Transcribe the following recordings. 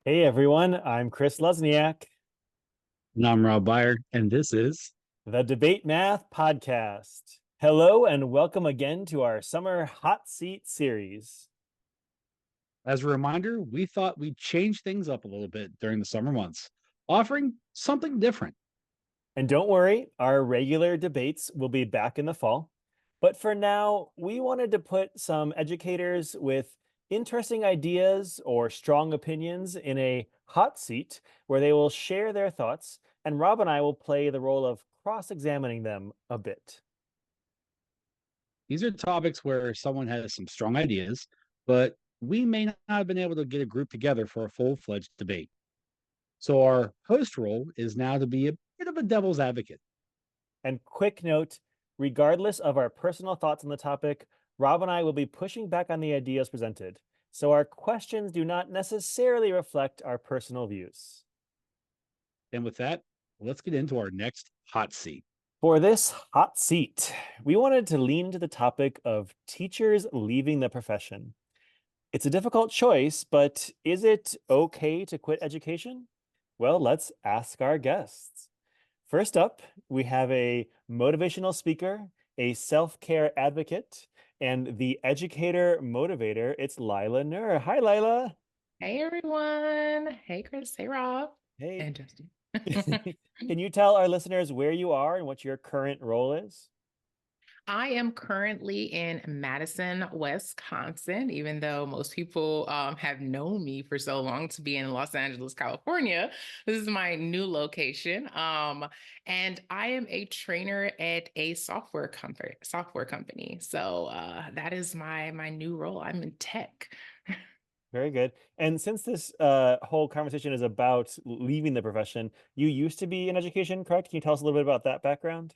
Hey everyone, I'm Chris Lesniak, And I'm Rob Byer, and this is, the Debate Math Podcast. Hello and welcome again to our summer hot seat series. as a reminder, we thought we'd change things up a little bit during the summer months, offering something different. And don't worry, our regular debates will be back in the fall. But for now, we wanted to put some educators with interesting ideas or strong opinions in a hot seat where they will share their thoughts, and Rob and I will play the role of cross-examining them a bit. These are topics where someone has some strong ideas, but we may not have been able to get a group together for a full fledged debate. So, our host role is now to be a bit of a devil's advocate. And quick note, regardless of our personal thoughts on the topic, Rob and I will be pushing back on the ideas presented. So our questions do not necessarily reflect our personal views. And with that, let's get into our next hot seat. For this hot seat, we wanted to lean to the topic of teachers leaving the profession. It's a difficult choice, but is it okay to quit education? Well, let's ask our guests. First up, we have a motivational speaker, a self-care advocate, and the educator motivator. It's Laila Nur. Hi, Laila. Hey everyone. Hey Chris. Hey Rob. Hey. And Justin. Can you tell our listeners where you are and what your current role is? I am currently in Madison, Wisconsin, even though most people have known me for so long to be in Los Angeles, California. This is my new location. And I am a trainer at a software company. So that is my new role. I'm in tech. Very good. And since this whole conversation is about leaving the profession, you used to be in education, correct? Can you tell us a little bit about that background?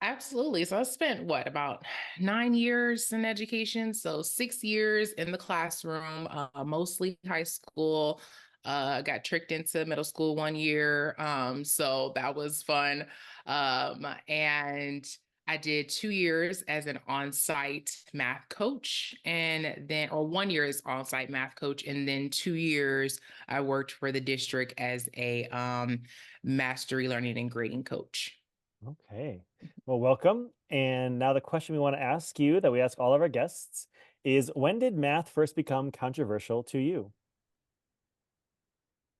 Absolutely. So I spent what, about 9 years in education. So 6 years in the classroom, mostly high school. Got tricked into middle school 1 year. So that was fun. And I did 2 years as an on-site math coach, and then, or 1 year as on-site math coach, and then 2 years I worked for the district as a mastery learning and grading coach. Okay. Well, welcome. And now the question we want to ask you that we ask all of our guests is when did math first become controversial to you?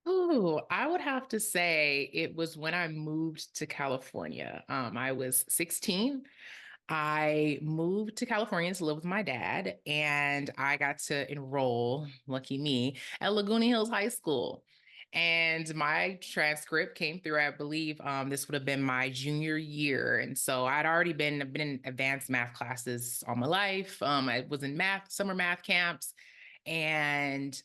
Ooh, I would have to say it was when I moved to California. I was 16. I moved to California to live with my dad, and I got to enroll, lucky me, at Laguna Hills High School. And my transcript came through, I believe, this would have been my junior year. And so I'd been in advanced math classes all my life. I was in summer math camps. And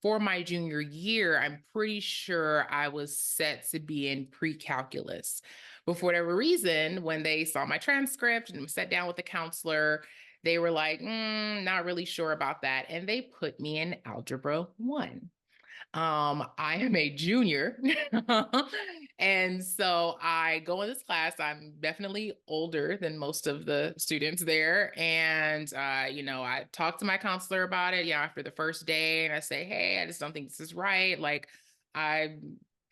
for my junior year, I'm pretty sure I was set to be in pre-calculus. But for whatever reason, when they saw my transcript and sat down with the counselor, they were like, not really sure about that. And they put me in Algebra 1. I am a junior. And so I go in this class. I'm definitely older than most of the students there. And, I talked to my counselor about it, after the first day, and I say, hey, I just don't think this is right. Like, I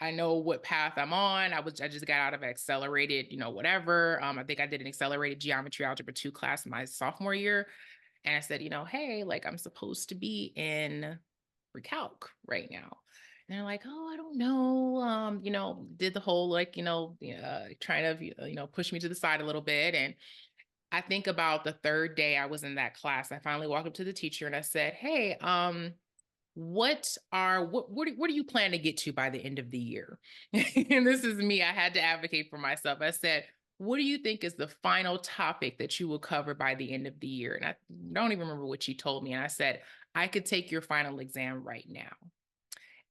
I know what path I'm on. I just got out of accelerated, whatever. I think I did an accelerated geometry algebra 2 class my sophomore year. And I said, hey, like I'm supposed to be in recalc right now. And they're like, oh, I don't know. Did the whole like, trying to, push me to the side a little bit. And I think about the third day I was in that class, I finally walked up to the teacher and I said, hey, what do you plan to get to by the end of the year? And this is me. I had to advocate for myself. I said, what do you think is the final topic that you will cover by the end of the year? And I don't even remember what she told me. And I said, I could take your final exam right now.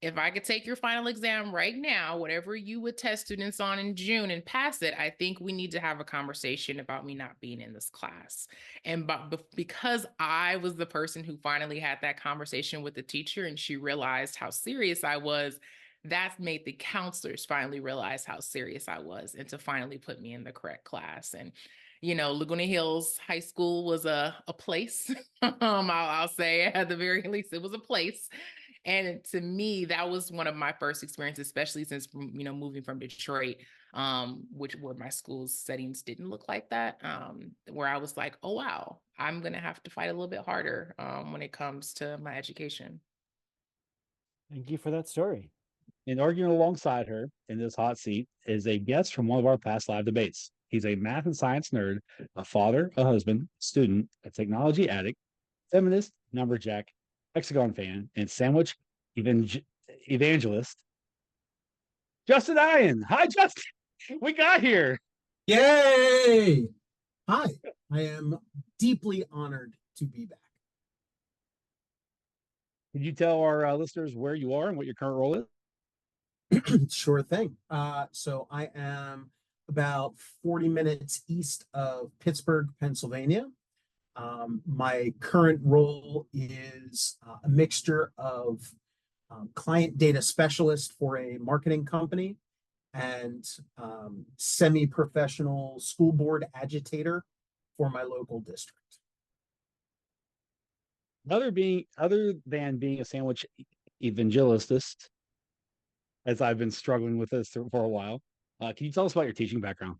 If I could take your final exam right now, whatever you would test students on in June and pass it, I think we need to have a conversation about me not being in this class. And because I was the person who finally had that conversation with the teacher and she realized how serious I was, that made the counselors finally realize how serious I was and to finally put me in the correct class. And Laguna Hills High School was a place. I'll say at the very least, it was a place. And to me, that was one of my first experiences, especially since, moving from Detroit, where my school's settings didn't look like that, where I was like, oh, wow, I'm going to have to fight a little bit harder when it comes to my education. Thank you for that story. And arguing alongside her in this hot seat is a guest from one of our past live debates. He's a math and science nerd, a father, a husband, student, a technology addict, feminist, numberjack, hexagon fan, and sandwich evangelist. Justin Aion. Hi, Justin. We got here. Yay! Hi, I am deeply honored to be back. Could you tell our listeners where you are and what your current role is? Sure thing. So I am about 40 minutes east of Pittsburgh, Pennsylvania. My current role is a mixture of client data specialist for a marketing company and semi-professional school board agitator for my local district. Other than being a sandwich evangelist, as I've been struggling with this for a while, can you tell us about your teaching background?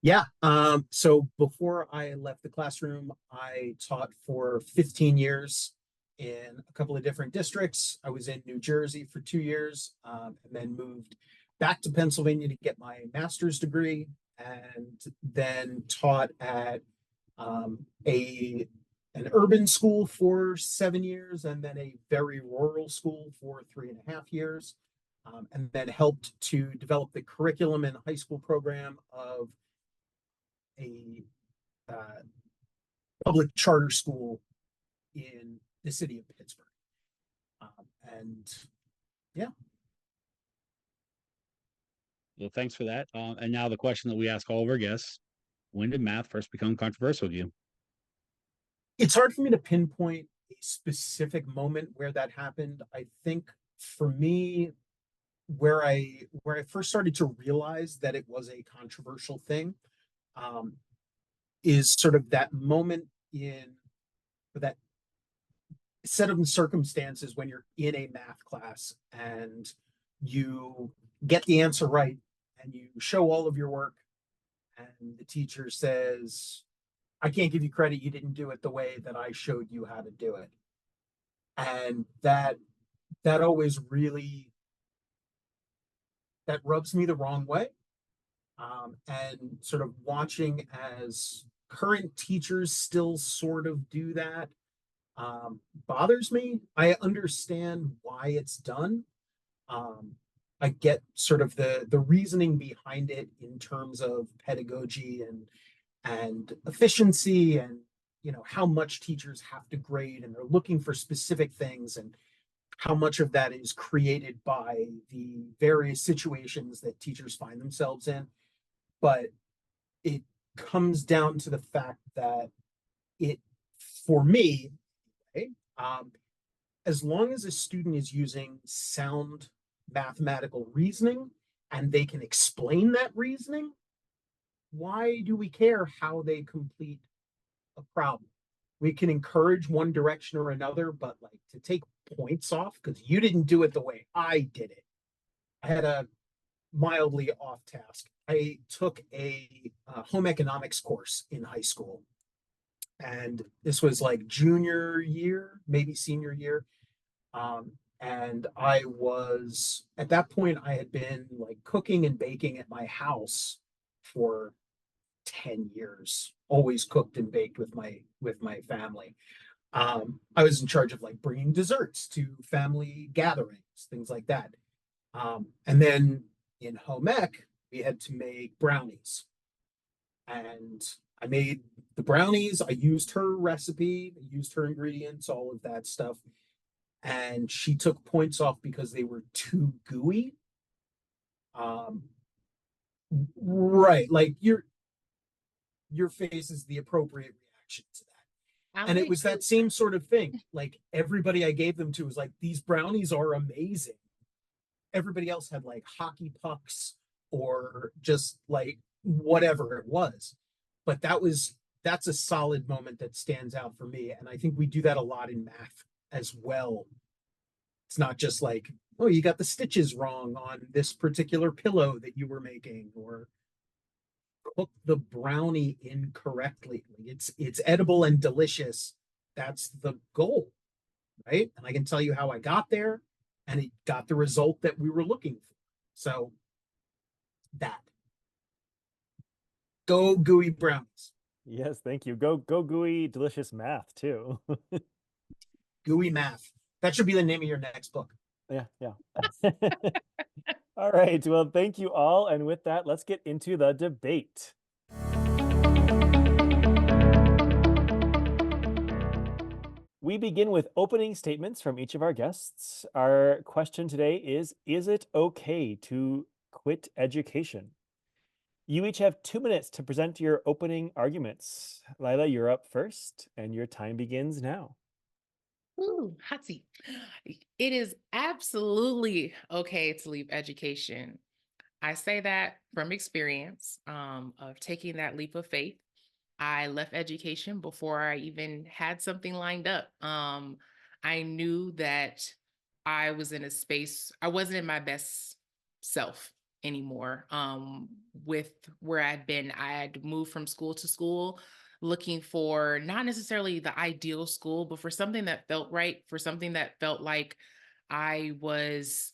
Yeah. So before I left the classroom, I taught for 15 years in a couple of different districts. I was in New Jersey for 2 years, and then moved back to Pennsylvania to get my master's degree, and then taught at an urban school for 7 years, and then a very rural school for 3.5 years, and then helped to develop the curriculum and high school program of a public charter school in the city of Pittsburgh. And yeah. Well, thanks for that. And now the question that we ask all of our guests: when did math first become controversial to you? It's hard for me to pinpoint a specific moment where that happened. I think for me, where I first started to realize that it was a controversial thing, is sort of that moment in that set of circumstances when you're in a math class and you get the answer right and you show all of your work and the teacher says, I can't give you credit, you didn't do it the way that I showed you how to do it. And that always really, that rubs me the wrong way. And sort of watching as current teachers still sort of do that bothers me. I understand why it's done. I get sort of the reasoning behind it in terms of pedagogy and efficiency, and how much teachers have to grade, and they're looking for specific things, and how much of that is created by the various situations that teachers find themselves in. But it comes down to the fact that for me, okay, as long as a student is using sound mathematical reasoning and they can explain that reasoning, why do we care how they complete a problem? We can encourage one direction or another, but like to take points off because you didn't do it the way I did it. I had a mildly off task. I took a home economics course in high school, and this was like junior year, maybe senior year. And I was, at that point, I had been like cooking and baking at my house for 10 years, always cooked and baked with my family. I was in charge of like bringing desserts to family gatherings, things like that. And then in home ec, we had to make brownies. And I made the brownies. I used her recipe, I used her ingredients, all of that stuff. And she took points off because they were too gooey. Right. Like your face is the appropriate reaction to that. And it was that same sort of thing. Like everybody I gave them to was like, these brownies are amazing. Everybody else had like hockey pucks or just like whatever it was. But that's a solid moment that stands out for me. And I think we do that a lot in math as well. It's not just like, oh, you got the stitches wrong on this particular pillow that you were making, or cook the brownie incorrectly. It's edible and delicious. That's the goal, right? And I can tell you how I got there, and it got the result that we were looking for. So that go gooey brownies, Yes, thank you. Go gooey, delicious math too. gooey math. That should be the name of your next book. Yeah, yeah. All right. Well, thank you all. And with that, let's get into the debate. We begin with opening statements from each of our guests. Our question today is it okay to quit education? You each have 2 minutes to present your opening arguments. Laila, you're up first, and your time begins now. Ooh, hot seat. It is absolutely okay to leave education. I say that from experience of taking that leap of faith. I left education before I even had something lined up. I knew that I was in a space, I wasn't in my best self anymore. With where I'd been, I had moved from school to school, looking for not necessarily the ideal school, but for something that felt right, for something that felt like I was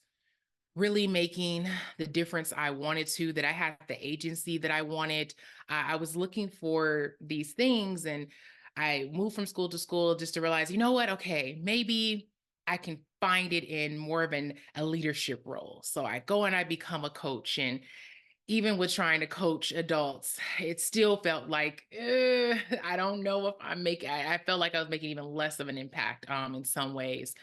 really making the difference I wanted to, that I had the agency that I wanted. I was looking for these things, and I moved from school to school just to realize, you know what? Okay, maybe I can find it in more of a leadership role. So I go and I become a coach, and even with trying to coach adults, it still felt like I don't know if I'm making. I felt like I was making even less of an impact in some ways.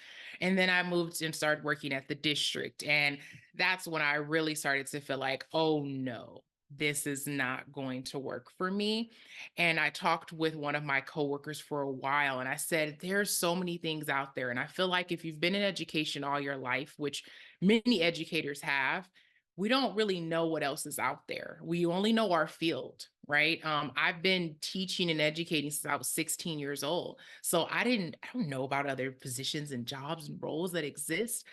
And then I moved and started working at the district, and that's when I really started to feel like, oh no, this is not going to work for me. And I talked with one of my coworkers for a while, and I said, there's so many things out there, and I feel like if you've been in education all your life, which many educators have, we don't really know what else is out there. We only know our field, right? I've been teaching and educating since I was 16 years old. So I don't know about other positions and jobs and roles that exist.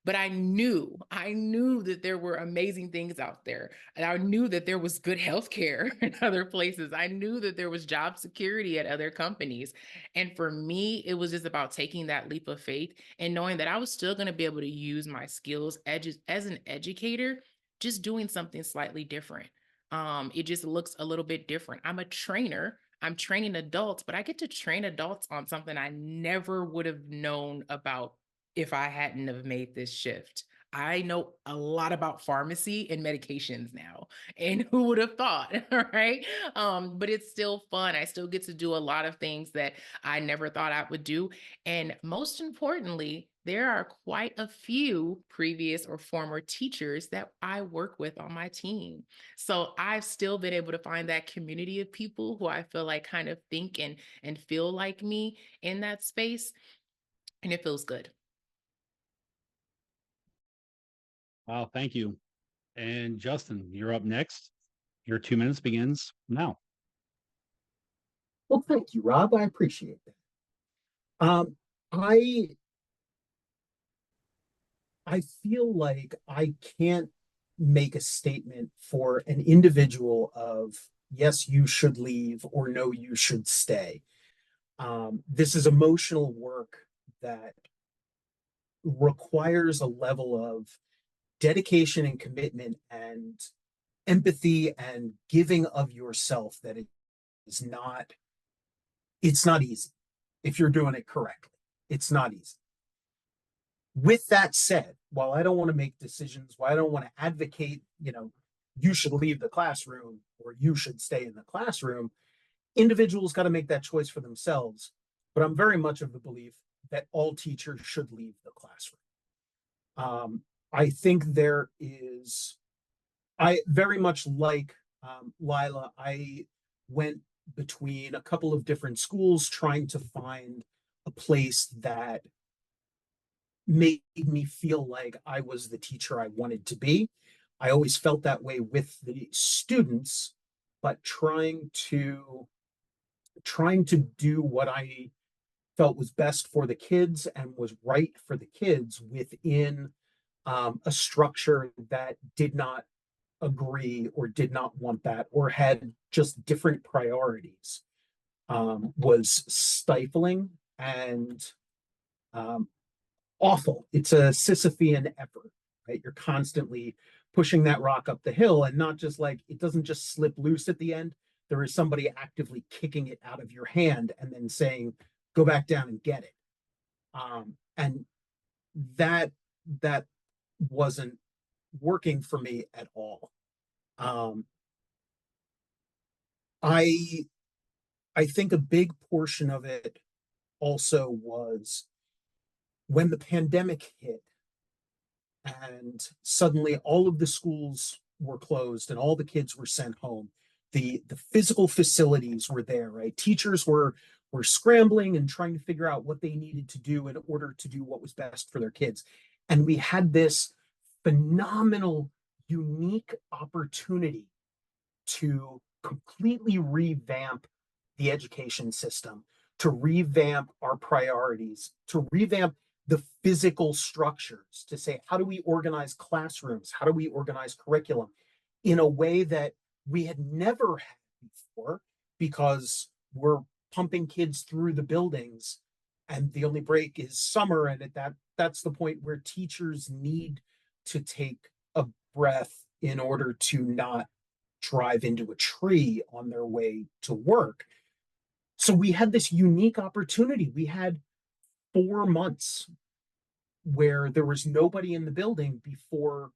But I knew that there were amazing things out there. And I knew that there was good healthcare in other places. I knew that there was job security at other companies. And for me, it was just about taking that leap of faith and knowing that I was still going to be able to use my skills as an educator, just doing something slightly different. It just looks a little bit different. I'm a trainer. I'm training adults, but I get to train adults on something I never would have known about if I hadn't have made this shift. I know a lot about pharmacy and medications now, and who would have thought, right? But it's still fun. I still get to do a lot of things that I never thought I would do. And most importantly, there are quite a few previous or former teachers that I work with on my team. So I've still been able to find that community of people who I feel like kind of think and feel like me in that space. And it feels good. Wow, thank you. And Justin, you're up next. Your 2 minutes begins now. Well, thank you, Rob. I appreciate that. I feel like I can't make a statement for an individual of yes, you should leave, or no, you should stay. This is emotional work that requires a level of dedication and commitment and empathy and giving of yourself that it is not, it's not easy if you're doing it correctly. It's not easy. With that said, while I don't want to make decisions, while I don't want to advocate, you should leave the classroom or you should stay in the classroom, individuals got to make that choice for themselves. But I'm very much of the belief that all teachers should leave the classroom. I think I very much like Laila. I went between a couple of different schools trying to find a place that made me feel like I was the teacher I wanted to be. I always felt that way with the students, but trying to do what I felt was best for the kids and was right for the kids within a structure that did not agree or did not want that or had just different priorities was stifling and um, awful. It's a Sisyphean effort, right? You're constantly pushing that rock up the hill, and not just like it doesn't just slip loose at the end. There is somebody actively kicking it out of your hand and then saying, "Go back down and get it." And that wasn't working for me at all. Um, I I think a big portion of it also was when the pandemic hit and suddenly all of the schools were closed and all the kids were sent home. The physical facilities were there, right? Teachers were scrambling and trying to figure out what they needed to do in order to do what was best for their kids. And we had this phenomenal, unique opportunity to completely revamp the education system, to revamp our priorities, to revamp the physical structures, to say, how do we organize classrooms? How do we organize curriculum in a way that we had never had before because we're pumping kids through the buildings and the only break is summer. And at that's the point where teachers need to take a breath in order to not drive into a tree on their way to work. So we had this unique opportunity. We had 4 months where there was nobody in the building before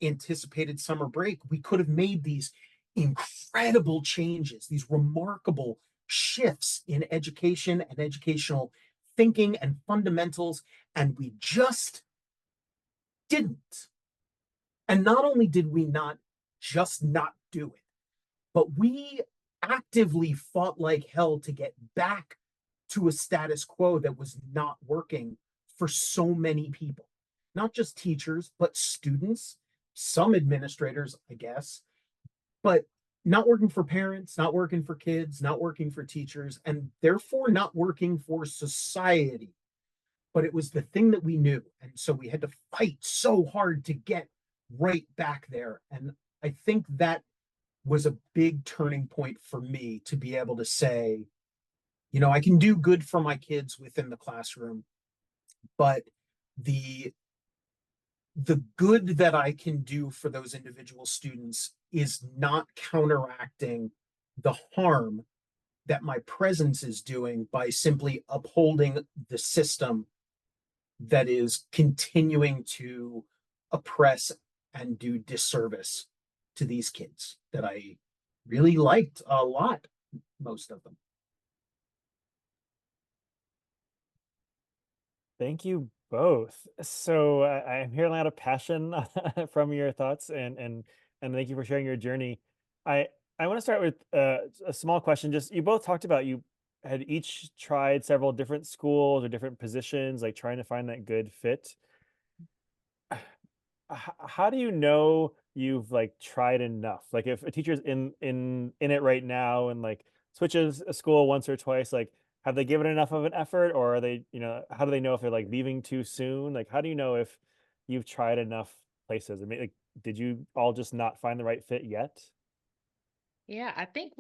anticipated summer break. We could have made these incredible changes, these remarkable shifts in education and educational thinking and fundamentals, and we just didn't. And not only did we not just not do it, but we actively fought like hell to get back to a status quo that was not working for so many people, not just teachers, but students, some administrators, I guess, but not working for parents, not working for kids, not working for teachers, and therefore not working for society. But it was the thing that we knew. And so we had to fight so hard to get right back there. And I think that was a big turning point for me to be able to say, I can do good for my kids within the classroom, but the the good that I can do for those individual students is not counteracting the harm that my presence is doing by simply upholding the system that is continuing to oppress and do disservice to these kids that I really liked a lot, most of them. Thank you both. So I'm hearing a lot of passion from your thoughts, and thank you for sharing your journey. I I want to start with a small question. Just you both talked about you had each tried several different schools or different positions, like trying to find that good fit. How do you know you've like tried enough? Like if a teacher's in it right now and like switches a school once or twice, like have they given enough of an effort, or are they, how do they know if they're like leaving too soon? Like how do you know if you've tried enough places? I mean, like did you all just not find the right fit yet? Yeah, I think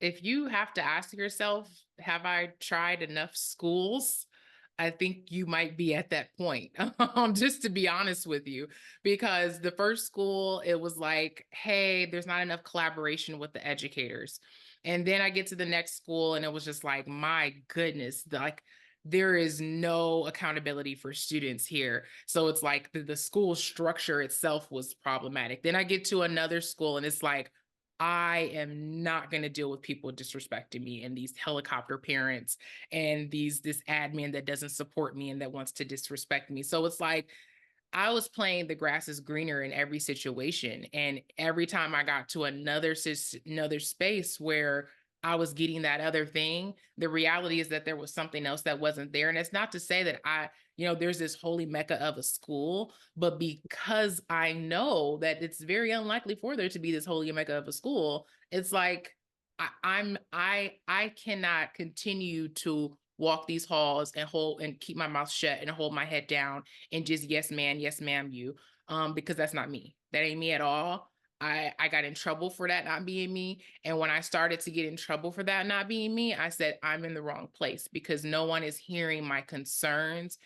if you have to ask yourself, have I tried enough schools? I think you might be at that point, just to be honest with you, because the first school, it was like, hey, there's not enough collaboration with the educators. And then I get to the next school and it was just like, my goodness, like there is no accountability for students here. So it's like the school structure itself was problematic. Then I get to another school and it's like, I am not going to deal with people disrespecting me and these helicopter parents and this admin that doesn't support me and that wants to disrespect me. So it's like I was playing the grass is greener in every situation. And every time I got to another space where I was getting that other thing, the reality is that there was something else that wasn't there. And it's not to say that there's this holy mecca of a school, but because I know that it's very unlikely for there to be this holy mecca of a school, it's like I cannot continue to walk these halls and hold and keep my mouth shut and hold my head down and just yes ma'am you, because that's not me. That ain't me at all. I got in trouble for that not being me. And when I started to get in trouble for that not being me, I said, I'm in the wrong place because no one is hearing my concerns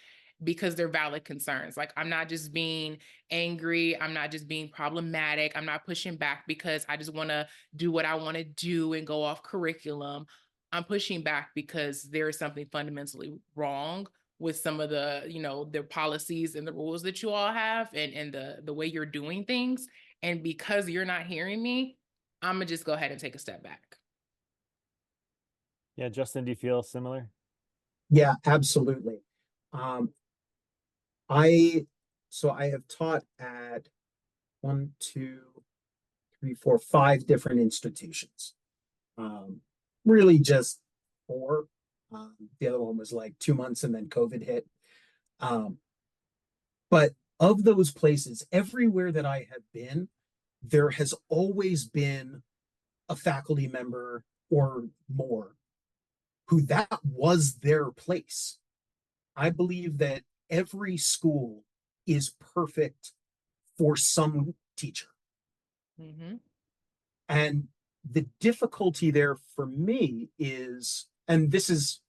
because they're valid concerns. Like, I'm not just being angry. I'm not just being problematic. I'm not pushing back because I just want to do what I want to do and go off curriculum. I'm pushing back because there is something fundamentally wrong with some of the, the policies and the rules that you all have and the way you're doing things. And because you're not hearing me, I'm gonna just go ahead and take a step back. Yeah, Justin, do you feel similar? Yeah, absolutely. Um, I have taught at 5 different institutions. Um, really just 4. The other one was like 2 months and then COVID hit. But of those places, everywhere that I have been, there has always been a faculty member or more who that was their place. I believe that every school is perfect for some teacher. Mm-hmm. And the difficulty there for me is, and this is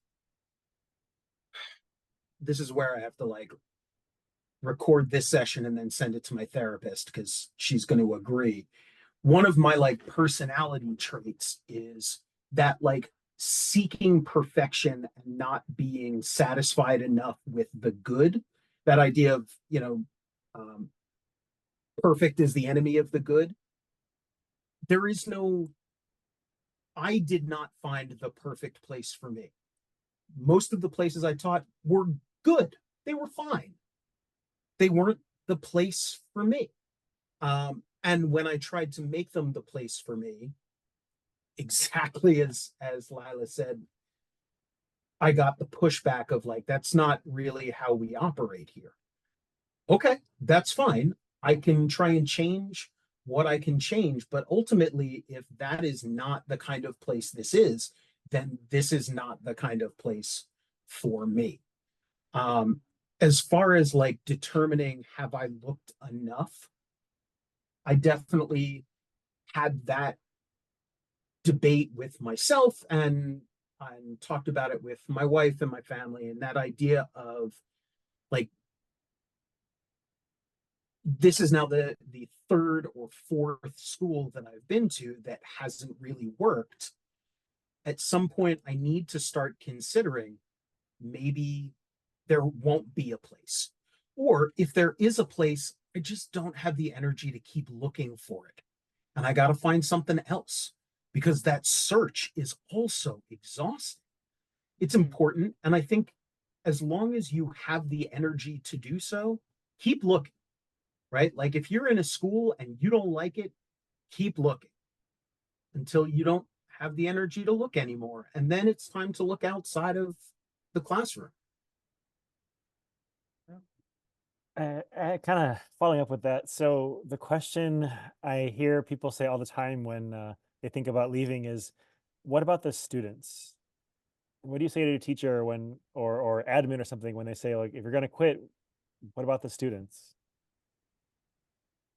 where I have to like record this session and then send it to my therapist because she's going to agree. One of my like personality traits is that like seeking perfection and not being satisfied enough with the good. That idea of, um, perfect is the enemy of the good. There is no, I did not find the perfect place for me. Most of the places I taught were good. They were fine. They weren't the place for me. And when I tried to make them the place for me, exactly as Laila said, I got the pushback of like, that's not really how we operate here. Okay, that's fine. I can try and change what I can change, but ultimately, if that is not the kind of place this is, then this is not the kind of place for me. Um, as far as like determining have I looked enough, I definitely had that debate with myself and talked about it with my wife and my family, and that idea of like, this is now the 3rd or 4th school that I've been to that hasn't really worked. At some point I need to start considering maybe there won't be a place, or if there is a place, I just don't have the energy to keep looking for it, and I got to find something else, because that search is also exhausting. It's important, and I think as long as you have the energy to do so, keep looking. Right, like if you're in a school and you don't like it, keep looking until you don't have the energy to look anymore, and then it's time to look outside of the classroom. Kind of following up with that. So the question I hear people say all the time when they think about leaving is, what about the students? What do you say to a teacher when, or admin or something, when they say like, if you're going to quit, what about the students?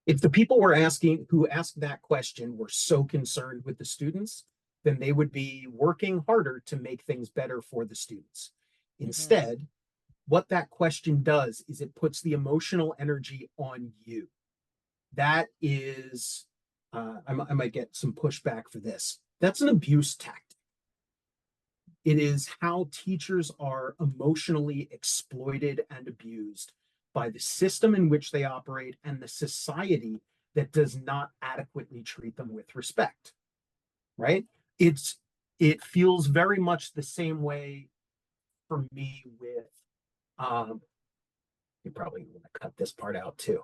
If the people who asked that question were so concerned with the students, then they would be working harder to make things better for the students. Instead, what that question does is it puts the emotional energy on you. That is, I might get some pushback for this. That's an abuse tactic. It is how teachers are emotionally exploited and abused by the system in which they operate and the society that does not adequately treat them with respect. Right? It feels very much the same way for me with, you probably want to cut this part out too.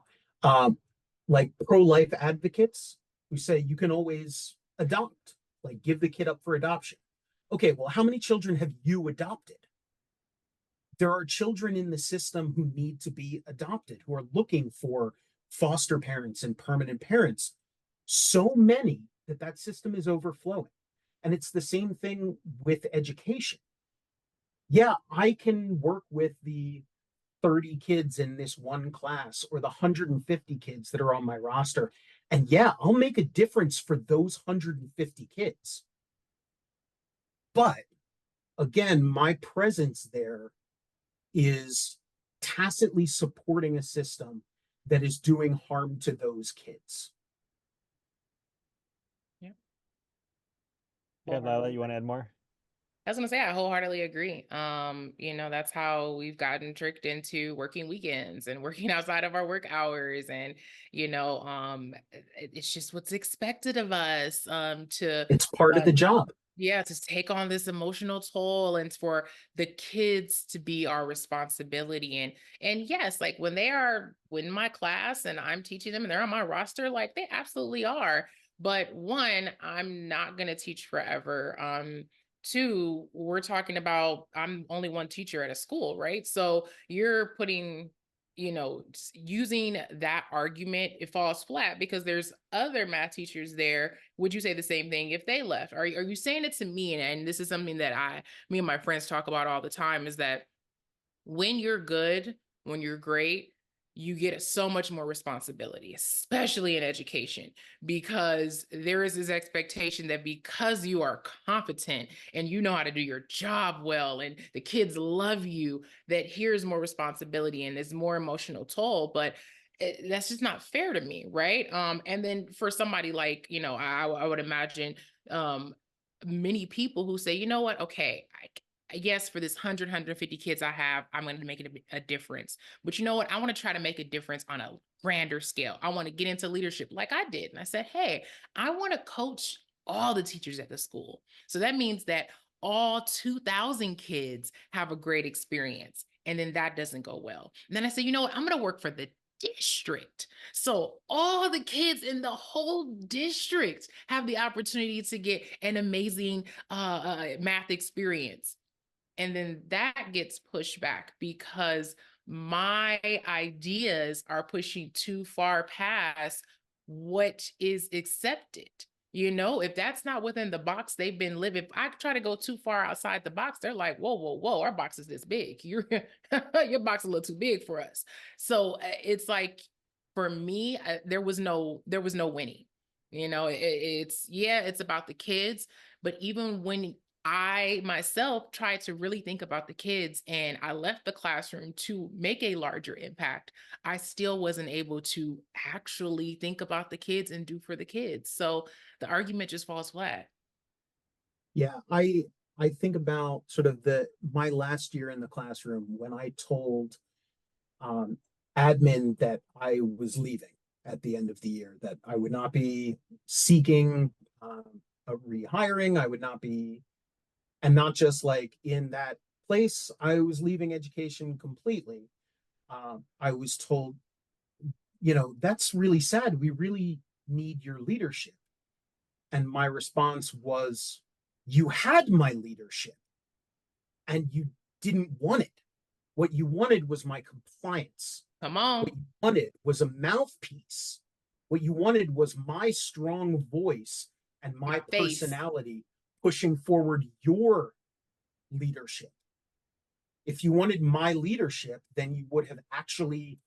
Like pro-life advocates who say you can always adopt, like give the kid up for adoption. Okay, well, how many children have you adopted? There are children in the system who need to be adopted, who are looking for foster parents and permanent parents. So many that system is overflowing. And it's the same thing with education. yeah, I can work with the 30 kids in this one class or the 150 kids that are on my roster. And yeah, I'll make a difference for those 150 kids. But again, my presence there is tacitly supporting a system that is doing harm to those kids. Yeah. Yeah, Lila, you want to add more? I was gonna say I wholeheartedly agree. That's how we've gotten tricked into working weekends and working outside of our work hours, and it's just what's expected of us. To It's part of uh, the job. yeah, to take on this emotional toll, and for the kids to be our responsibility. And yes, like when they are in my class and I'm teaching them and they're on my roster, like they absolutely are. But one, I'm not gonna teach forever. Two, we're talking about I'm only one teacher at a school, right? So you're putting, using that argument, it falls flat because there's other math teachers there. Would you say the same thing if they left? Are you saying it to me? And this is something that me and my friends talk about all the time, is that when you're good, when you're great, you get so much more responsibility, especially in education, because there is this expectation that because you are competent and you know how to do your job well and the kids love you, that here's more responsibility and there's more emotional toll. But that's just not fair to me, right? And then for somebody like, I would imagine many people who say, you know what, okay, yes, for this 150 kids I have, I'm going to make it a difference. But you know what? I want to try to make a difference on a grander scale. I want to get into leadership like I did. And I said, hey, I want to coach all the teachers at the school. So that means that all 2,000 kids have a great experience. And then that doesn't go well. And then I said, you know what? I'm going to work for the district. So all the kids in the whole district have the opportunity to get an amazing math experience. And then that gets pushed back because my ideas are pushing too far past what is accepted. If that's not within the box they've been living, if I try to go too far outside the box, they're like, whoa, whoa, whoa, our box is this big. Your box is a little too big for us. So it's like, for me, there was no winning. It's about the kids, but even when I myself tried to really think about the kids and I left the classroom to make a larger impact, I still wasn't able to actually think about the kids and do for the kids. So the argument just falls flat. Yeah, I think about sort of my last year in the classroom when I told um, admin that I was leaving at the end of the year, that I would not be seeking a rehiring. I would not be, and not just like in that place, I was leaving education completely. I was told, that's really sad. We really need your leadership. And my response was, you had my leadership and you didn't want it. What you wanted was my compliance. Come What on. you wanted was a mouthpiece. What you wanted was my strong voice and my My face. personality pushing forward your leadership. If you wanted my leadership, then you would have actually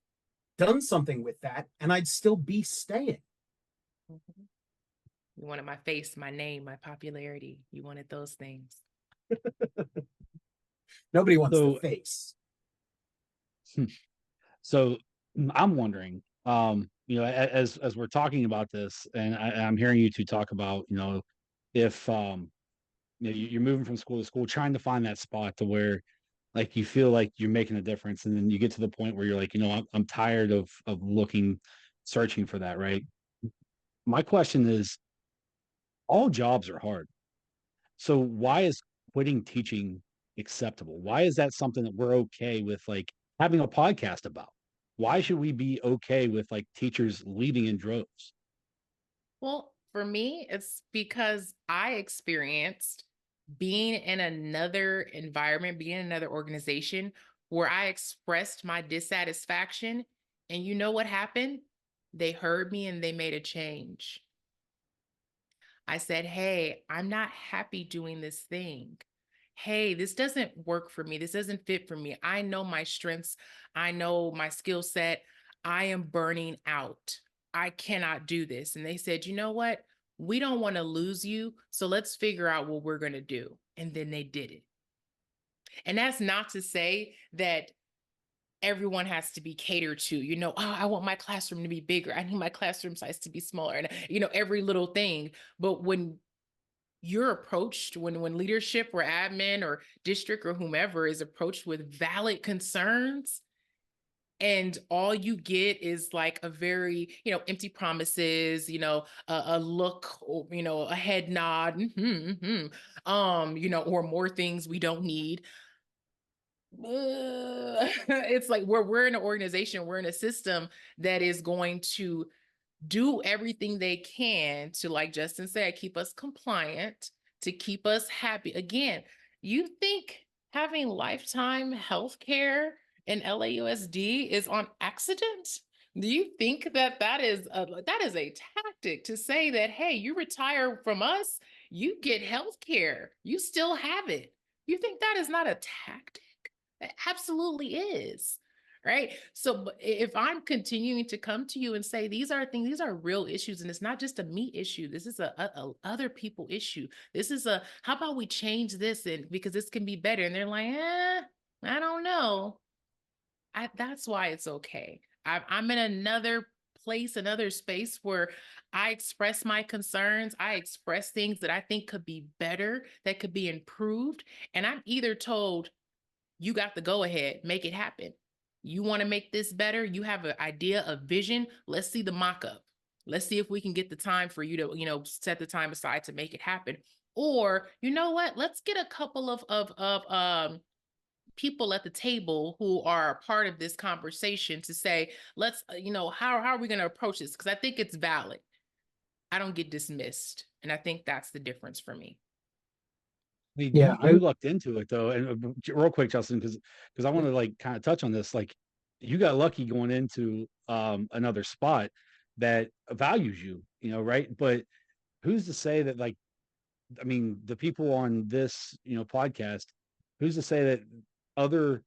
done something with that, and I'd still be staying. Mm-hmm. You wanted my face, my name, my popularity. You wanted those things. Nobody wants the So, face. so I'm wondering, as we're talking about this, and I'm hearing you two talk about, if you're moving from school to school, trying to find that spot to where, like, you feel like you're making a difference, and then you get to the point where you're like, I'm tired of looking, searching for that, right? My question is, all jobs are hard. So why is quitting teaching acceptable? Why is that something that we're okay with, like, having a podcast about? Why should we be okay with, like, teachers leaving in droves? Well, for me, it's because I experienced being in another environment, being in another organization where I expressed my dissatisfaction. And you know what happened? They heard me and they made a change. I said, hey, I'm not happy doing this thing. hey, this doesn't work for me. This doesn't fit for me. I know my strengths. I know my skill set. I am burning out. I cannot do this. And they said, you know what? We don't want to lose you. So let's figure out what we're going to do. And then they did it. And that's not to say that everyone has to be catered to, oh, I want my classroom to be bigger. I need my classroom size to be smaller. And, every little thing. But when you're approached, when leadership or admin or district or whomever is approached with valid concerns, and all you get is like a very, empty promises, a look, or, a head nod, or more things we don't need. It's like we're in an organization, we're in a system that is going to do everything they can to, like Justin said, keep us compliant, to keep us happy. Again, you think having lifetime health care in LAUSD is on accident? Do you think that is a tactic to say that, hey, you retire from us, you get health care, you still have it? You think that is not a tactic? It absolutely is. Right. So if I'm continuing to come to you and say, these are things, these are real issues, and it's not just a me issue. This is a other people issue. This is how about we change this, and because this can be better. And they're like, I don't know. That's why it's okay. I'm in another place, another space where I express my concerns. I express things that I think could be better, that could be improved. And I'm either told, you got the go ahead, make it happen. You want to make this better? You have an idea, a vision. Let's see the mock-up. Let's see if we can get the time for you to, set the time aside to make it happen. Or, you know what? Let's get a couple of people at the table who are a part of this conversation to say, let's, how are we going to approach this? Because I think it's valid. I don't get dismissed. And I think that's the difference for me. I mean, you looked into it though, and real quick, Justin, because I want to like kind of touch on this. Like, you got lucky going into another spot that values you, right? But who's to say that, like, I mean, the people on this, podcast, who's to say that other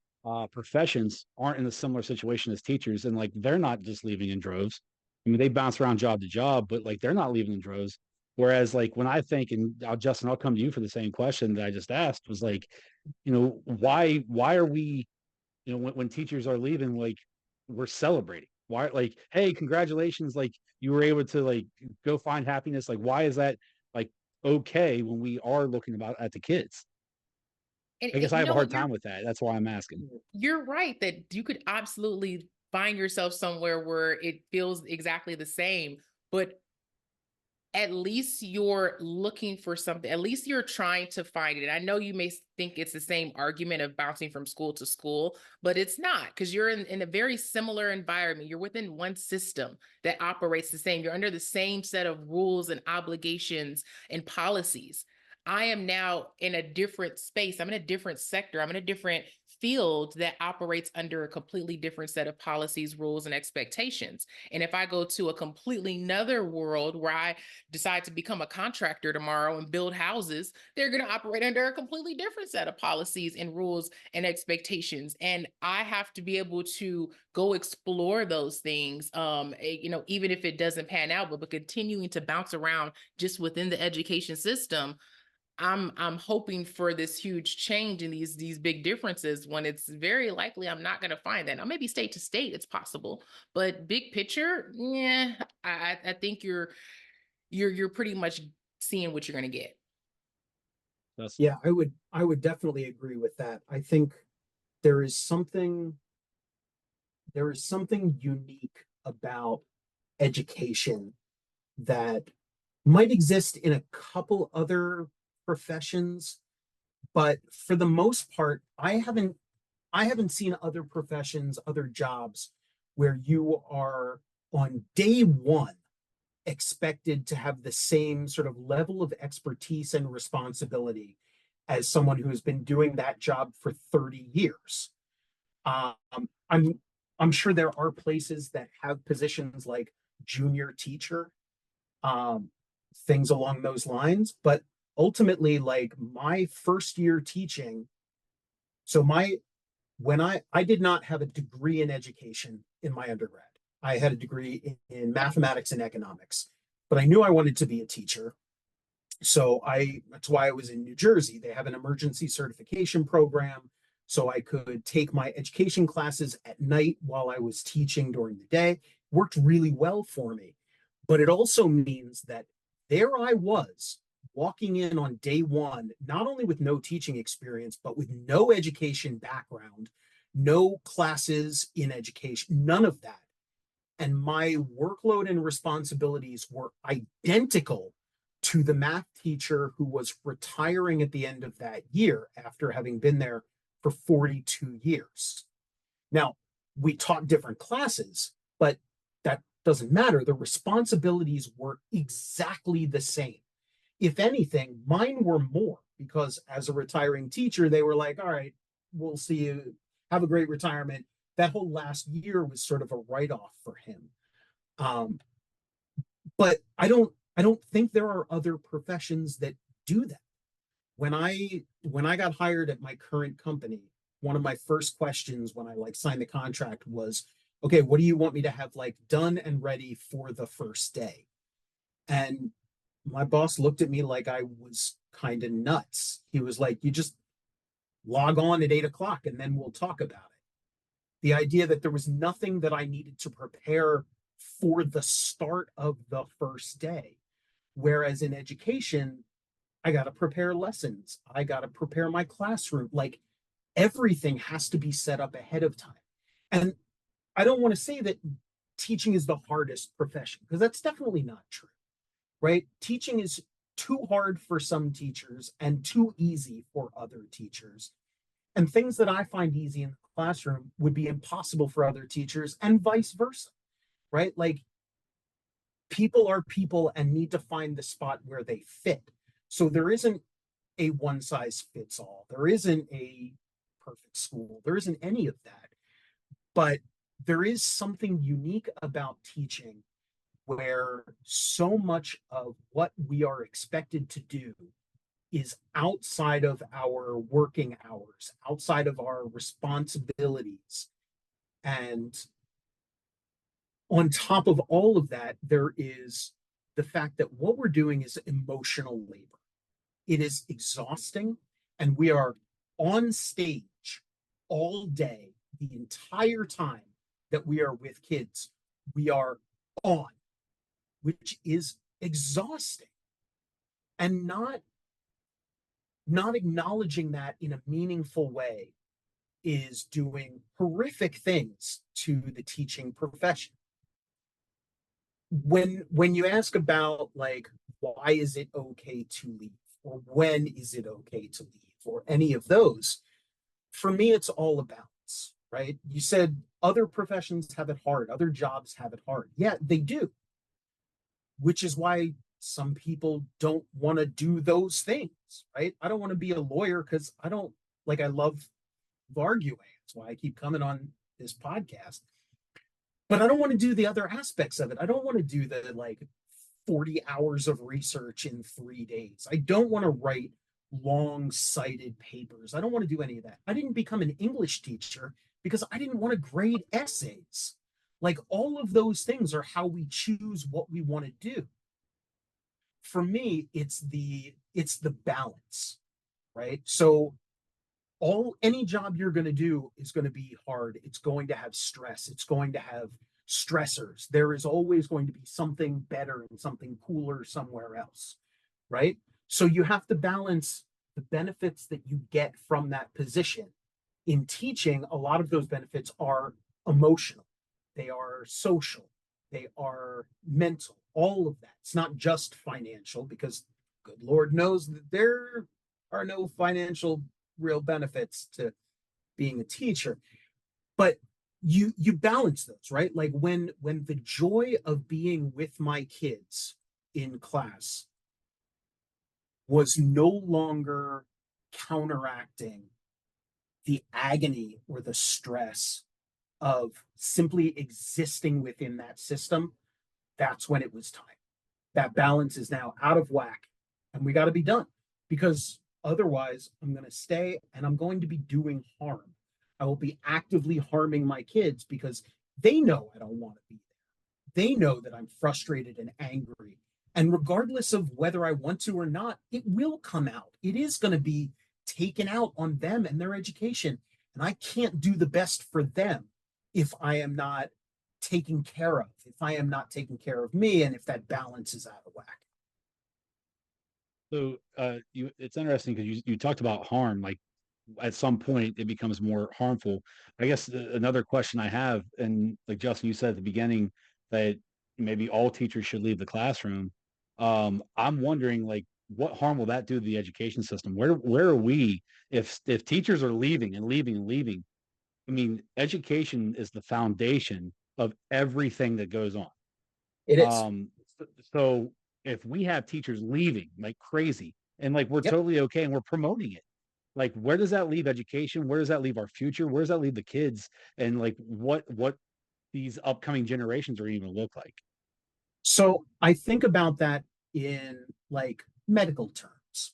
professions aren't in a similar situation as teachers, and like they're not just leaving in droves. I mean, they bounce around job to job, but like they're not leaving in droves. Whereas, like, when I think, and Justin, I'll come to you for the same question that I just asked, was like, why are we, when teachers are leaving, like, we're celebrating? Why, like, hey, congratulations, like you were able to like go find happiness. Like, why is that like okay when we are looking at the kids? And, I guess I have a what, hard time with that. That's why I'm asking. You're right that you could absolutely find yourself somewhere where it feels exactly the same, but at least you're looking for something. At least you're trying to find it. I know you may think it's the same argument of bouncing from school to school, but it's not, because you're in a very similar environment. You're within one system that operates the same. You're under the same set of rules and obligations and policies. I am now in a different space. I'm in a different sector. I'm in a different field that operates under a completely different set of policies, rules, and expectations. And if I go to a completely another world where I decide to become a contractor tomorrow and build houses, they're going to operate under a completely different set of policies and rules and expectations. And I have to be able to go explore those things, even if it doesn't pan out, but continuing to bounce around just within the education system. I'm hoping for this huge change in these big differences, when it's very likely I'm not going to find that. Now, maybe state to state, it's possible, but big picture, yeah, I think you're pretty much seeing what you're going to get. Yeah, I would definitely agree with that. I think there is something unique about education that might exist in a couple other professions, but for the most part, I haven't seen other professions, other jobs where you are on day one expected to have the same sort of level of expertise and responsibility as someone who has been doing that job for 30 years. Um, I'm sure there are places that have positions like junior teacher, um, things along those lines, but ultimately, like my first year teaching, so I did not have a degree in education in my undergrad. I had a degree in mathematics and economics, but I knew I wanted to be a teacher. So that's why I was in New Jersey. They have an emergency certification program. So I could take my education classes at night while I was teaching during the day. Worked really well for me. But it also means that there I was walking in on day one, not only with no teaching experience, but with no education background, no classes in education, none of that. And my workload and responsibilities were identical to the math teacher who was retiring at the end of that year after having been there for 42 years. Now, we taught different classes, but that doesn't matter. The responsibilities were exactly the same. If anything, mine were more because as a retiring teacher, they were like, all right, we'll see you. Have a great retirement. That whole last year was sort of a write-off for him. But I don't think there are other professions that do that. When I got hired at my current company, one of my first questions when I like signed the contract was, okay, what do you want me to have like done and ready for the first day? And my boss looked at me like I was kind of nuts. He was like, you just log on at 8 o'clock and then we'll talk about it. The idea that there was nothing that I needed to prepare for the start of the first day. Whereas in education, I got to prepare lessons. I got to prepare my classroom. Like everything has to be set up ahead of time. And I don't want to say that teaching is the hardest profession because that's definitely not true, right? Teaching is too hard for some teachers and too easy for other teachers. And things that I find easy in the classroom would be impossible for other teachers and vice versa, right? Like people are people and need to find the spot where they fit. So there isn't a one size fits all. There isn't a perfect school. There isn't any of that. But there is something unique about teaching where so much of what we are expected to do is outside of our working hours, outside of our responsibilities. And on top of all of that, there is the fact that what we're doing is emotional labor. It is exhausting, and we are on stage all day, the entire time that we are with kids. We are on, which is exhausting. And not acknowledging that in a meaningful way is doing horrific things to the teaching profession. When you ask about like why is it okay to leave or when is it okay to leave or any of those, for me it's all a balance, right? You said other professions have it hard, other jobs have it hard. Yeah, they do, which is why some people don't want to do those things, right? I don't want to be a lawyer because I don't like, I love arguing. That's why I keep coming on this podcast. But I don't want to do the other aspects of it. I don't want to do the like 40 hours of research in 3 days. I don't want to write long cited papers. I don't want to do any of that. I didn't become an English teacher because I didn't want to grade essays. Like all of those things are how we choose what we want to do. For me, it's the balance, right? So any job you're going to do is going to be hard. It's going to have stress. It's going to have stressors. There is always going to be something better and something cooler somewhere else, right? So you have to balance the benefits that you get from that position. In teaching, a lot of those benefits are emotional, they are social, they are mental, all of that. It's not just financial because good Lord knows that there are no financial real benefits to being a teacher, but you balance those, right? Like when the joy of being with my kids in class was no longer counteracting the agony or the stress of simply existing within that system, that's when it was time. That balance is now out of whack and we got to be done. because otherwise I'm going to stay and I'm going to be doing harm. I will be actively harming my kids because they know I don't want to be there. They know that I'm frustrated and angry. And regardless of whether I want to or not, it will come out. It is going to be taken out on them and their education. And I can't do the best for them if I am not taken care of, if I am not taking care of me, and if that balance is out of whack. So it's interesting because you talked about harm, like at some point it becomes more harmful. I guess another question I have, and like Justin, you said at the beginning that maybe all teachers should leave the classroom. I'm wondering, like, what harm will that do to the education system? Where are we if teachers are leaving and leaving and leaving? I mean, education is the foundation of everything that goes on. It is. So if we have teachers leaving like crazy and like we're Yep. totally okay and we're promoting it, like where does that leave education? Where does that leave our future? Where does that leave the kids? And like what these upcoming generations are even look like? So I think about that in like medical terms.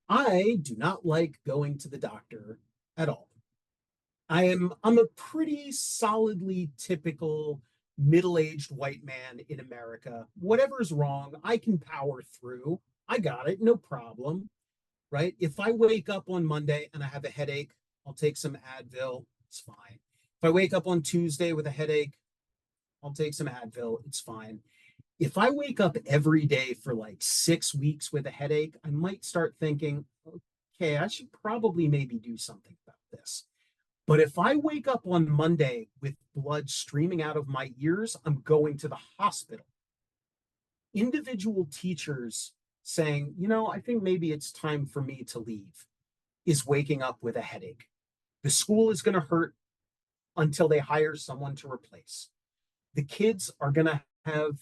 I do not like going to the doctor at all. I'm a pretty solidly typical middle-aged white man in America. Whatever's wrong, I can power through. I got it, no problem, right? If I wake up on Monday and I have a headache, I'll take some Advil, it's fine. If I wake up on Tuesday with a headache, I'll take some Advil, it's fine. If I wake up every day for like 6 weeks with a headache, I might start thinking, okay, I should probably maybe do something about this. But if I wake up on Monday with blood streaming out of my ears, I'm going to the hospital. Individual teachers saying, I think maybe it's time for me to leave, is waking up with a headache. The school is going to hurt until they hire someone to replace. The kids are going to have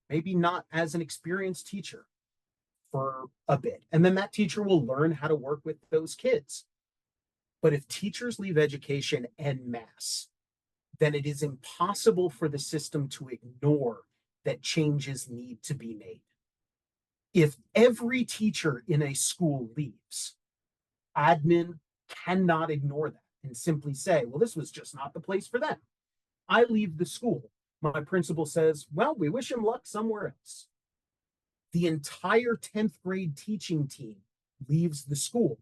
maybe not as an experienced teacher for a bit. And then that teacher will learn how to work with those kids. But if teachers leave education en masse, then it is impossible for the system to ignore that changes need to be made. If every teacher in a school leaves, admin cannot ignore that and simply say, well, this was just not the place for them. I leave the school. My principal says, well, we wish him luck somewhere else. The entire 10th grade teaching team leaves the school.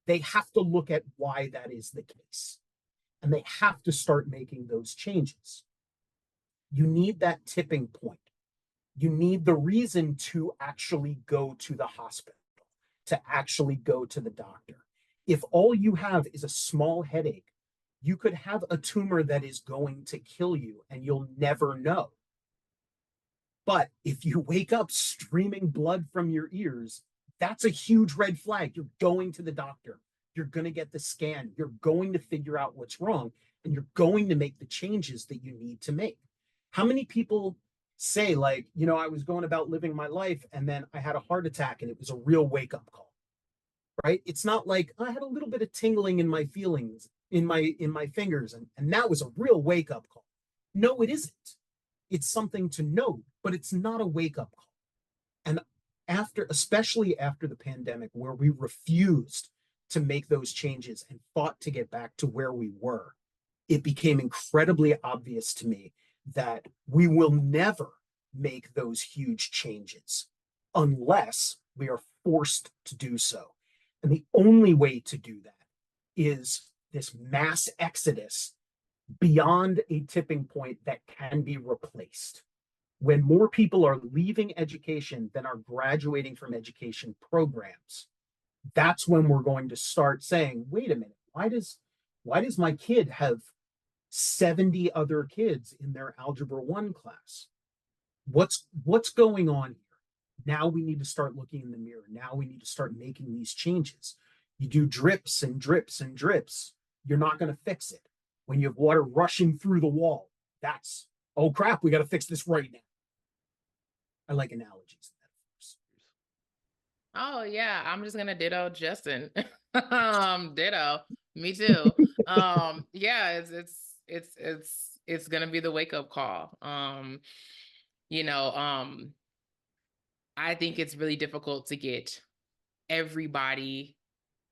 They have to look at why that is the case. And they have to start making those changes. You need that tipping point. You need the reason to actually go to the hospital, to actually go to the doctor. If all you have is a small headache, you could have a tumor that is going to kill you and you'll never know. But if you wake up streaming blood from your ears, that's a huge red flag. You're going to the doctor. You're going to get the scan. You're going to figure out what's wrong, and you're going to make the changes that you need to make. How many people say, like, I was going about living my life and then I had a heart attack and it was a real wake up call, right? It's not like I had a little bit of tingling in my feelings, in my fingers, and that was a real wake up call. No, it isn't. It's something to know, but it's not a wake up call. And especially after the pandemic, where we refused to make those changes and fought to get back to where we were, it became incredibly obvious to me that we will never make those huge changes unless we are forced to do so. And the only way to do that is this mass exodus beyond a tipping point that can be replaced. When more people are leaving education than are graduating from education programs, that's when we're going to start saying, wait a minute, why does my kid have 70 other kids in their algebra 1 class? What's going on here? Now we need to start looking in the mirror. Now we need to start making these changes. You do drips and drips and drips, you're not going to fix it. When you have water rushing through the wall, that's, oh crap, we got to fix this right now. I like analogies. Oh yeah, I'm just gonna ditto Justin. Ditto. Me too. Yeah, it's gonna be the wake up call. You know, I think it's really difficult to get everybody,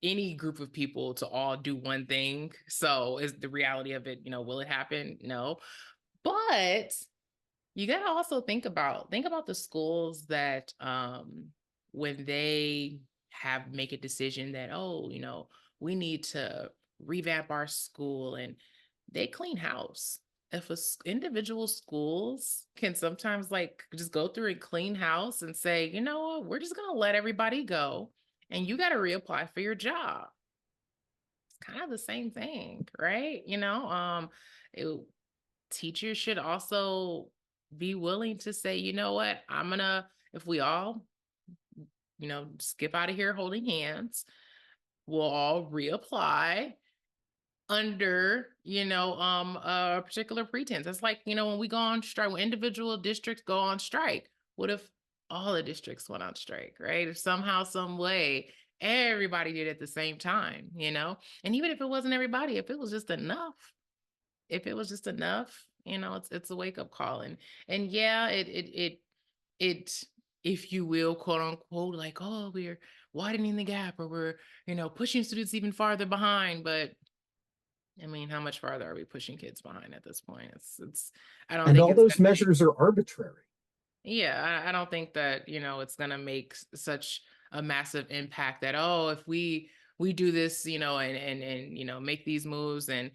any group of people to all do one thing. So is the reality of it, will it happen? No. But you got to also think about the schools that when they make a decision that, oh, we need to revamp our school, and they clean house. If individual schools can sometimes like just go through and clean house and say, you know what, we're just gonna let everybody go and you got to reapply for your job. It's kind of the same thing, right? It, teachers should also be willing to say, you know what, if we all, skip out of here holding hands, we'll all reapply under, a particular pretense. It's like, when we go on strike, when individual districts go on strike, what if all the districts went on strike, right? If somehow, some way, everybody did it at the same time, and even if it wasn't everybody, if it was just enough, it's a wake up call. And yeah, it, if you will, quote unquote, like, oh, we're widening the gap, or we're, pushing students even farther behind. But I mean, how much farther are we pushing kids behind at this point? I don't And think all it's those measures are arbitrary. yeah, I don't think that, it's going to make such a massive impact that, oh, if we do this, and make these moves and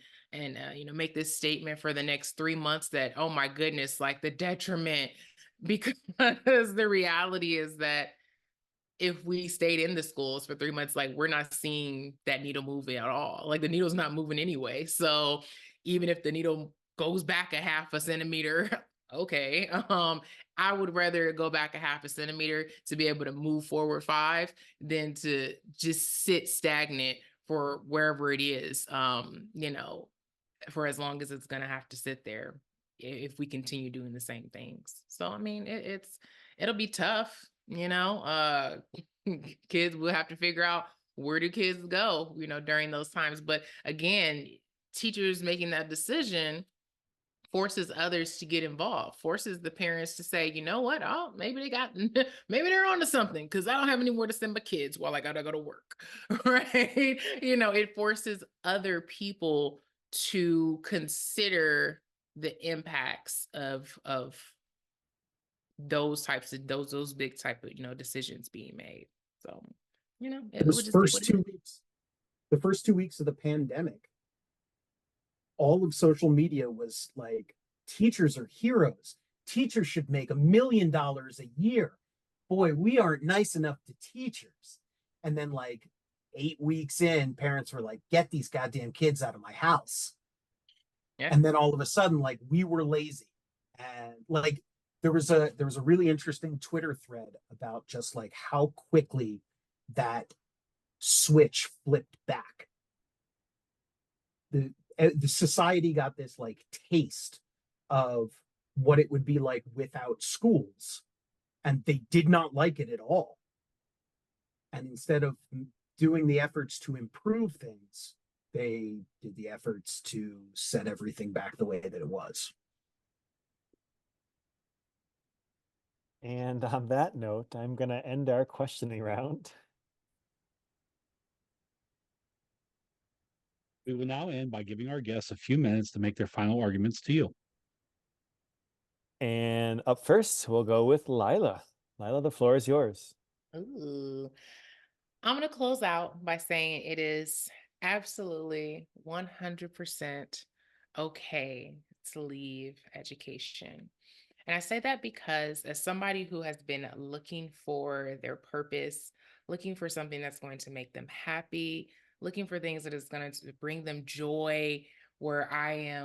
make this statement for the next 3 months that, oh my goodness, like the detriment, because the reality is that if we stayed in the schools for 3 months, like we're not seeing that needle moving at all. Like the needle's not moving anyway. So even if the needle goes back a half a centimeter, okay. I would rather go back a half a centimeter to be able to move forward 5 than to just sit stagnant for wherever it is, for as long as it's going to have to sit there if we continue doing the same things. So, I mean, it'll be tough, kids will have to figure out where do kids go, during those times. But again, teachers making that decision forces others to get involved, forces the parents to say, you know what, oh, maybe maybe they're onto something, because I don't have anywhere to send my kids while I gotta go to work. Right? It forces other people to consider the impacts of those big type of decisions being made. So it would Those just be first what it two is. weeks, the first 2 weeks of the pandemic, all of social media was like, teachers are heroes. Teachers should make $1 million a year. Boy, we aren't nice enough to teachers. And then, like 8 weeks in, parents were like, get these goddamn kids out of my house. Yeah. And then all of a sudden, like, we were lazy. And like there was a really interesting Twitter thread about just like how quickly that switch flipped back. The society got this like taste of what it would be like without schools, and they did not like it at all. And instead of doing the efforts to improve things, they did the efforts to set everything back the way that it was. And on that note, I'm going to end our questioning round. We will now end by giving our guests a few minutes to make their final arguments to you. And up first, we'll go with Laila. Laila, the floor is yours. Ooh. I'm going to close out by saying it is absolutely 100% okay to leave education. And I say that because as somebody who has been looking for their purpose, looking for something that's going to make them happy, looking for things that is going to bring them joy, where I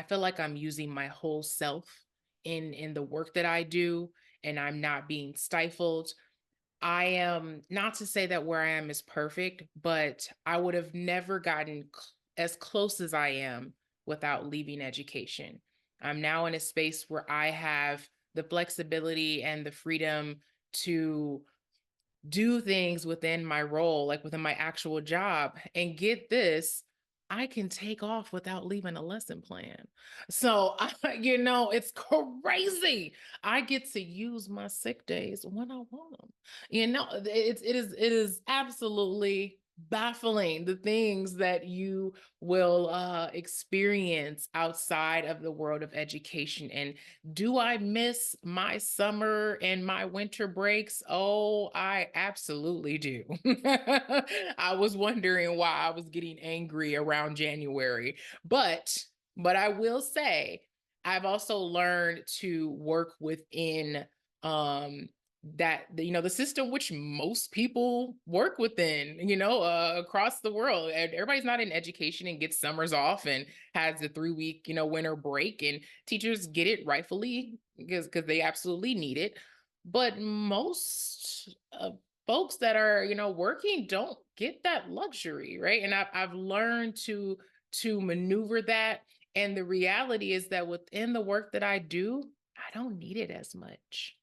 feel like I'm using my whole self in the work that I do, and I'm not being stifled. I am, not to say that where I am is perfect, but I would have never gotten as close as I am without leaving education. I'm now in a space where I have the flexibility and the freedom to do things within my role, like within my actual job. And get this, I can take off without leaving a lesson plan. So, it's crazy. I get to use my sick days when I want them. It is absolutely baffling the things that you will experience outside of the world of education. And do I miss my summer and my winter breaks? Oh, I absolutely do. I was wondering why I was getting angry around January. But I will say I've also learned to work within the system which most people work within, across the world. And everybody's not in education and gets summers off and has the 3-week, winter break, and teachers get it rightfully because they absolutely need it. But most folks that are, working don't get that luxury, right? And I've learned to maneuver that. And the reality is that within the work that I do, I don't need it as much.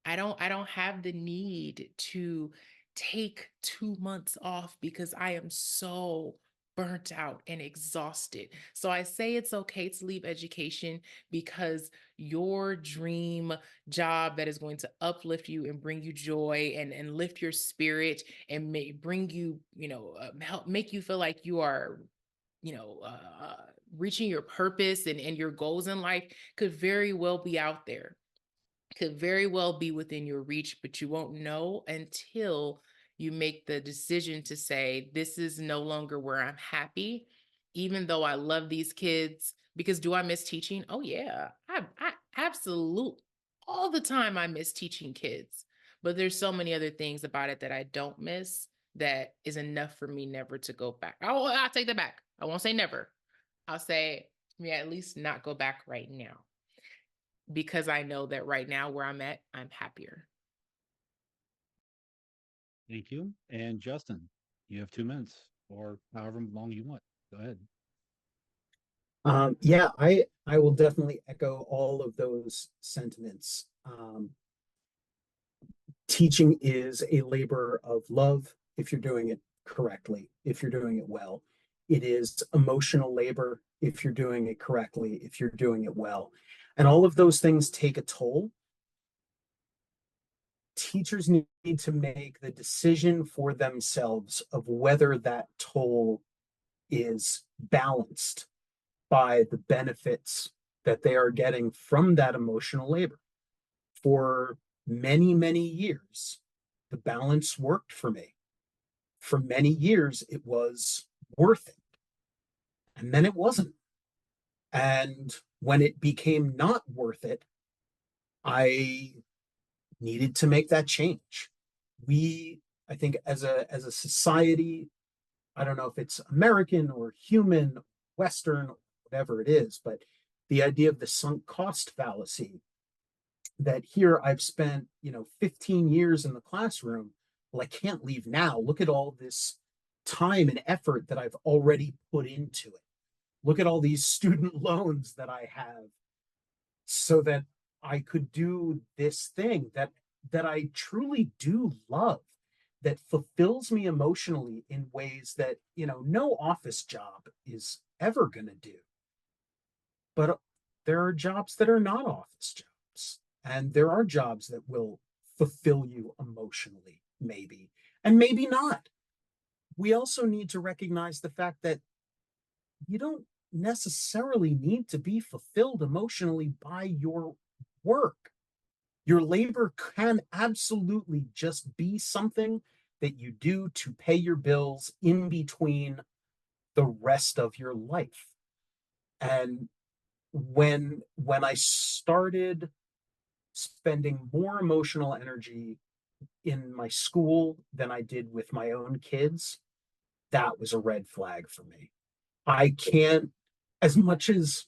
I don't have the need to take 2 months off because I am so burnt out and exhausted. So I say it's okay to leave education because your dream job that is going to uplift you and bring you joy and lift your spirit and bring you, help make you feel like you are, reaching your purpose and your goals in life could very well be out there, could very well be within your reach, but you won't know until you make the decision to say, this is no longer where I'm happy, even though I love these kids. Because do I miss teaching? Oh, yeah. I absolutely, all the time I miss teaching kids. But there's so many other things about it that I don't miss that is enough for me never to go back. I'll take that back. I won't say never. I'll say, yeah, at least not go back right now, because I know that right now where I'm at, I'm happier. Thank you. And Justin, you have 2 minutes or however long you want. Go ahead. Yeah, I will definitely echo all of those sentiments. Teaching is a labor of love if you're doing it correctly, if you're doing it well. It is emotional labor if you're doing it correctly, if you're doing it well. And all of those things take a toll. Teachers need to make the decision for themselves of whether that toll is balanced by the benefits that they are getting from that emotional labor. For many, many years, the balance worked for me. For many years, it was worth it. And then it wasn't. And when it became not worth it, I needed to make that change. I think as a society, I don't know if it's American or human, Western, whatever it is, but the idea of the sunk cost fallacy, that here I've spent, 15 years in the classroom. Well, I can't leave now. Look at all this time and effort that I've already put into it. Look at all these student loans that I have so that I could do this thing that I truly do love, that fulfills me emotionally in ways that, no office job is ever going to do. But there are jobs that are not office jobs, and there are jobs that will fulfill you emotionally, maybe, and maybe not. We also need to recognize the fact that you don't necessarily need to be fulfilled emotionally by your work. Your labor can absolutely just be something that you do to pay your bills in between the rest of your life. And when I started spending more emotional energy in my school than I did with my own kids, that was a red flag for me. I can't, as much as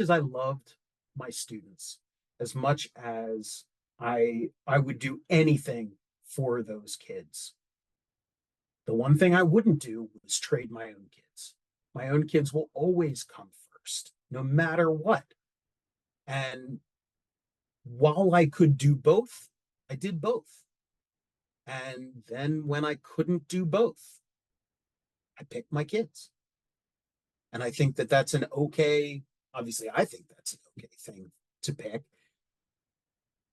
I loved my students, as much as I would do anything for those kids, the one thing I wouldn't do was trade my own kids. My own kids will always come first, no matter what. And while I could do both, I did both. And then when I couldn't do both, I picked my kids. And I think that that's an okay, obviously, I think that's an okay thing to pick.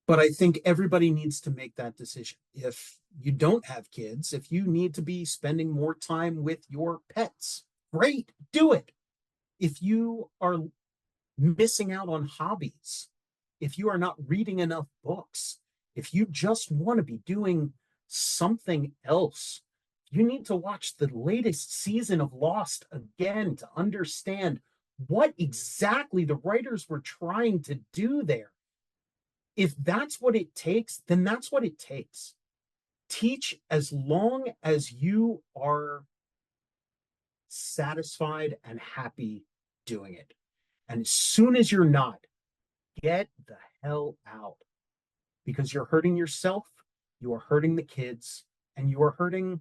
But I think everybody needs to make that decision. If you don't have kids, if you need to be spending more time with your pets, great, do it. If you are missing out on hobbies, if you are not reading enough books, if you just want to be doing something else, you need to watch the latest season of Lost again to understand what exactly the writers were trying to do there. If that's what it takes, then that's what it takes. Teach as long as you are satisfied and happy doing it. And as soon as you're not, get the hell out, because you're hurting yourself, you are hurting the kids, and you are hurting,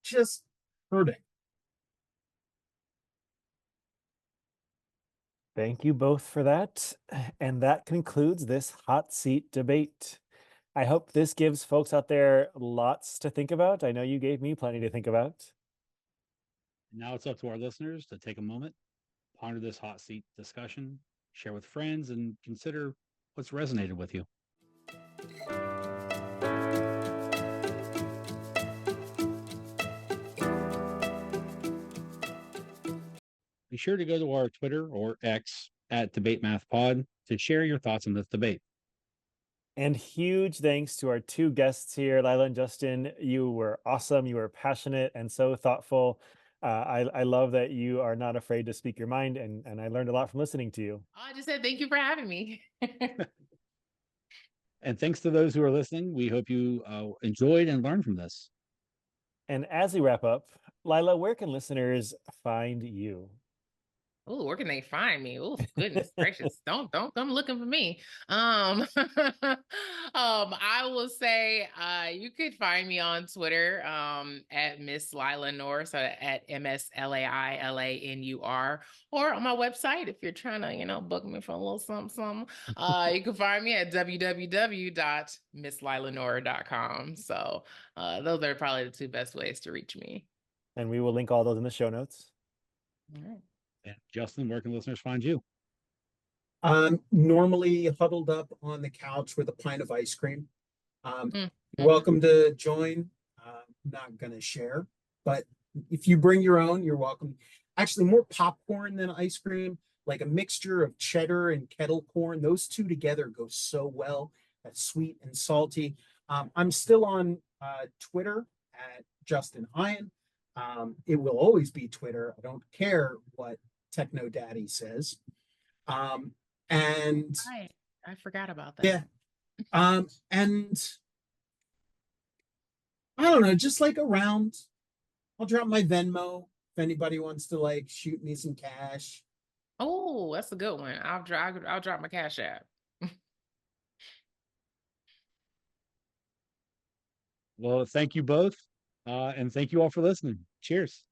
just hurting. Thank you both for that. And that concludes this hot seat debate. I hope this gives folks out there lots to think about. I know you gave me plenty to think about. Now it's up to our listeners to take a moment, ponder this hot seat discussion, share with friends, and consider what's resonated with you. Be sure to go to our Twitter or X at DebateMathPod to share your thoughts on this debate. And huge thanks to our two guests here, Laila and Justin. You were awesome. You were passionate and so thoughtful. I love that you are not afraid to speak your mind, and I learned a lot from listening to you. I just said thank you for having me. And thanks to those who are listening. We hope you enjoyed and learned from this. And as we wrap up, Laila, where can listeners find you? Oh, where can they find me? Oh, goodness gracious. Don't come looking for me. I will say you could find me on Twitter at Miss Laila Nur, so at MSLAILANUR, or on my website if you're trying to, book me for a little something. You can find me at www.misslailanur.com. So those are probably the two best ways to reach me. And we will link all those in the show notes. All right. And Justin, where can listeners find you? Normally huddled up on the couch with a pint of ice cream. Mm-hmm. You're welcome to join. I'm not going to share, but if you bring your own, you're welcome. Actually, more popcorn than ice cream, like a mixture of cheddar and kettle corn. Those two together go so well. That's sweet and salty. I'm still on Twitter at Justin Aion. It will always be Twitter. I don't care what Techno Daddy says. And Right. I forgot about that. yeah. And I don't know, just like around, I'll drop my Venmo if anybody wants to like shoot me some cash. Oh, that's a good one. I'll drop my Cash App. Well, thank you both. And thank you all for listening. Cheers.